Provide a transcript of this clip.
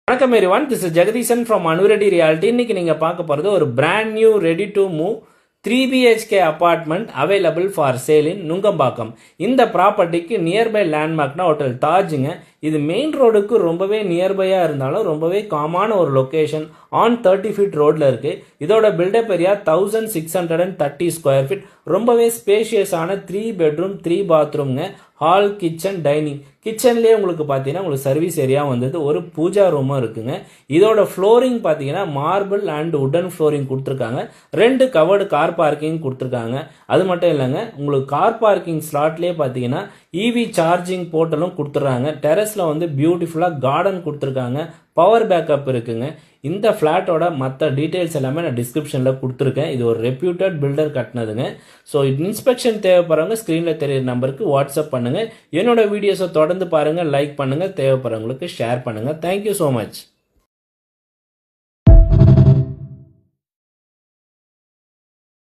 வணக்கம் everyone, this is Jagadishan from Anuredi Realty. இன்னைக்கு நீங்க பார்க்க போறது ஒரு brand new ready to move 3 BHK apartment available for sale in Nungambakkam. இந்த ப்ராப்பர்ட்டிக்கு நியர்பை லேண்ட்மார்க்னா ஹோட்டல் தாஜுங்க. இது மெயின் ரோடுக்கு ரொம்பவே நியர்பையாக இருந்தாலும் ரொம்பவே காமான ஒரு லொக்கேஷன். ஆன் 30 ஃபீட் ரோடில் இருக்குது. இதோட பில்டப் ஏரியா 1630 ஸ்கொயர் ஃபீட். ரொம்பவே ஸ்பேஷியஸான 3 பெட்ரூம் 3 பாத்ரூம்ங்க. Hall, kitchen, dining. கிச்சன்லேயே உங்களுக்கு பார்த்தீங்கன்னா உங்களுக்கு சர்வீஸ் ஏரியா வந்தது, ஒரு பூஜா ரூமும் இருக்குங்க. இதோட ஃப்ளோரிங் பார்த்தீங்கன்னா மார்பிள் அண்ட் உடன் ஃப்ளோரிங் கொடுத்துருக்காங்க. 2 கவர்டு கார் பார்க்கிங் கொடுத்துருக்காங்க. அது மட்டும் இல்லைங்க, உங்களுக்கு கார் பார்க்கிங் ஸ்லாட்லேயே பார்த்தீங்கன்னா இவி சார்ஜிங் போர்ட்டலும் கொடுத்துட்றாங்க. டெரஸில் வந்து பியூட்டிஃபுல்லாக கார்டன் கொடுத்துருக்காங்க. பவர் பேக்கப் இருக்குங்க. இந்த ஃப்ளாட்டோட மற்ற டீட்டெயில்ஸ் எல்லாமே நான் டிஸ்கிரிப்ஷனில் கொடுத்துருக்கேன். இது ஒரு ரெப்யூட்டட் பில்டர் கட்டினதுங்க. ஸோ இன்ஸ்பெக்ஷன் தேவைப்படுறவங்க ஸ்க்ரீனில் தெரியுற நம்பருக்கு வாட்ஸ்அப் பண்ணுங்கள். என்னோட வீடியோஸை தொடர்ந்து பாருங்கள், லைக் பண்ணுங்கள், தேவைப்படுறவங்களுக்கு ஷேர் பண்ணுங்கள். Thank you so much.